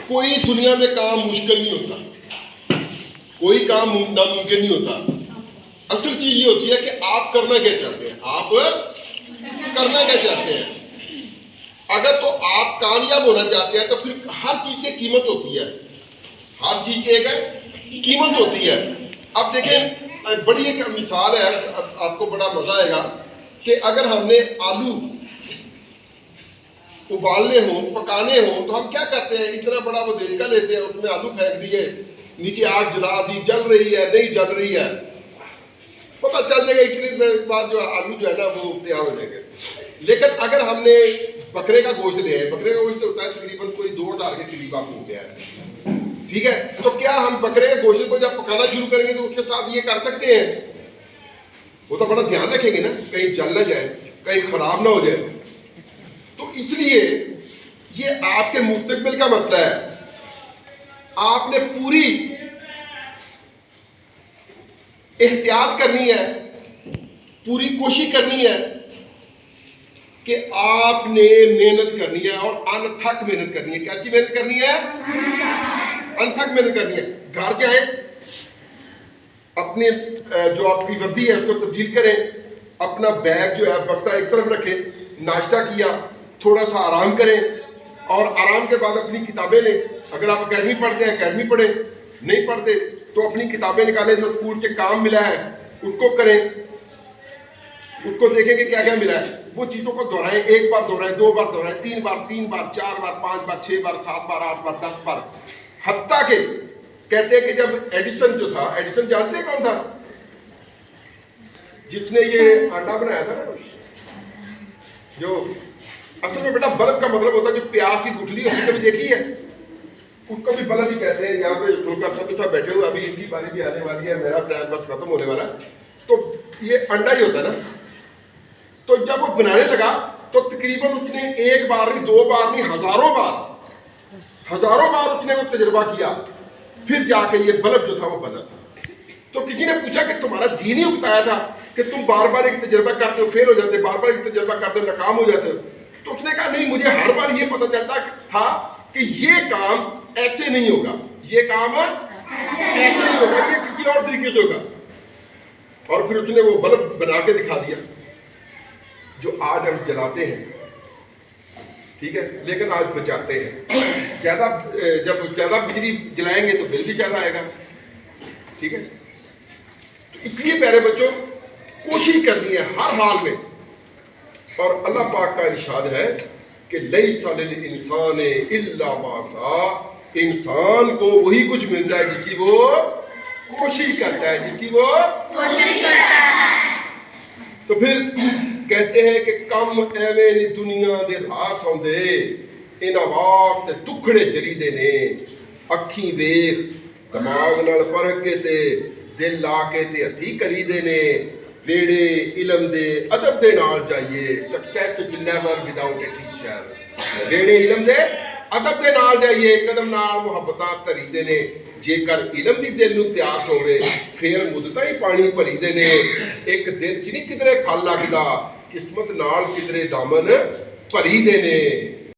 کوئی دنیا میں کام مشکل نہیں ہوتا، کوئی کام ناممکن نہیں ہوتا. اصل چیز یہ ہوتی ہے کہ آپ کرنا کیا چاہتے ہیں، آپ کرنا کیا چاہتے ہیں. اگر تو آپ کامیاب ہونا چاہتے ہیں تو پھر ہر چیز کی قیمت ہوتی ہے، ہر چیز کی ایک قیمت ہوتی ہے. اب دیکھیں بڑی ایک مثال ہے، آپ کو بڑا مزہ آئے گا کہ اگر ہم نے آلو ابالنے ہوں، پکانے ہوں، تو ہم کیا کرتے ہیں، اتنا بڑا وہ دیچکا لیتے ہیں، اس میں آلو پھینک دیے، نیچے آگ جلا دی، جل رہی ہے نہیں جل رہی ہے، پتہ چل جائے گا اتنی دیر بعد جو آلو جو ہے نا وہ تیار ہو جائیں گے. لیکن اگر ہم نے بکرے کا گوشت لیا ہے، بکرے کا گوشت ہوتا ہے تقریباً کوئی 2,000 کے قریب آپ ہو گیا ہے، ٹھیک ہے، تو کیا ہم بکرے کے گوشت کو جب پکانا شروع کریں گے تو اس کے ساتھ یہ کر سکتے ہیں؟ وہ تو بڑا دھیان رکھیں گے نا کہیں جل نہ جائے، کہیں خراب نہ ہو جائے. تو اس لیے یہ آپ کے مستقبل کا مسئلہ ہے. آپ نے پوری احتیاط کرنی ہے، پوری کوشش کرنی ہے کہ آپ نے محنت کرنی ہے اور انتھک محنت کرنی ہے. کیسی محنت کرنی ہے؟ انتھک محنت کرنی ہے. گھر جائیں، اپنے جو آپ کی وردی ہے اس کو تبدیل کریں، اپنا بیگ جو ہے بستہ ایک طرف رکھیں، ناشتہ کیا، تھوڑا سا آرام کریں، اور آرام کے بعد اپنی کتابیں لیں. اگر آپ اکیڈمی پڑھتے ہیں اکیڈمی پڑھیں، نہیں پڑھتے تو اپنی کتابیں نکالیں، جو اسکول سے کام ملا ہے اس کو کریں، اس کو دیکھیں کہ کیا کیا ملا ہے، وہ چیزوں کو دہرائیں. 1 بار دہرائیں، 2 بار دہرائیں، 3 بار، 4 بار، 5 بار، 6 بار، 7 بار، 8 بار، 10 بار. حتیٰ کہ کہتے ہیں کہ جب ایڈیسن جو تھا، ایڈیسن جانتے ہیں کون تھا؟ جس نے یہ آنڈا بنایا تھا نا، جو اصل میں بیٹا بلب کا مطلب ہوتا ہے جو پیاز کی گٹھلی ہوتی ہے، کبھی دیکھی ہے؟ اس کو بھی بلب ہی کہتے ہیں. یہاں پہ صاحب بیٹھے ہوئے، ابھی ان کی باری بھی آنے والی ہے، میرا ٹائم بس ختم ہونے والا ہے. تو یہ انڈا ہی ہوتا ہے نا. تو جب وہ بنانے لگا تو تقریباً اس نے 1 بار نہیں، 2 بار نہیں، ہزاروں بار اس نے وہ تجربہ کیا، پھر جا کے یہ بلب جو تھا وہ بنا تھا. تو کسی نے پوچھا کہ تمہارا جی نہیں اکتایا تھا کہ تم بار بار ایک تجربہ کرتے ہو، فیل ہو جاتے، بار بار ایک تجربہ کرتے ہو، ناکام ہو جاتے ہو؟ تو اس نے کہا نہیں، مجھے ہر بار یہ پتہ چلتا تھا کہ یہ کام ایسے نہیں ہوگا، یہ کام ایسے نہیں ہوگا، یہ کسی اور طریقے سے ہوگا. اور پھر اس نے وہ بلب بنا کے دکھا دیا جو آج ہم جلاتے ہیں، ٹھیک ہے، لیکن آج بچاتے ہیں. جب زیادہ بجلی جلائیں گے تو بل بھی زیادہ آئے گا، ٹھیک ہے. تو اس لیے پیارے بچوں کوشش کرنی ہے ہر حال میں. اور اللہ پاک کا ارشاد ہے کہ لیس للانسان الا ما سعی، انسان کو وہی کچھ ملتا ہے جس کی وہ کوشش کرتا ہے، جس کی وہ کوشش کرتا ہے. تو پھر کہتے ہیں کہ کم ایویں نی دنیا دے راس آندے، انہاں واسطے دکھڑے چریدے نے. اکھیں ویکھ، دماغ نال پرکھ کے تے دل لا کے تے ہتھی کریدے نے. ویڑے علم دے ادب دے نال جائیے، success is never without a teacher. ویڑے علم دے ادب دے نال جائیے، قدم نال محبتاں تریدے نے. جے کر علم دی دل نو پیاس ہوئے پھر مدتاں ہی پانی بھری دے نے. ایک دن چ نہیں کدرے پھل لگدا، قسمت نال کدرے دامن بھری دے نے.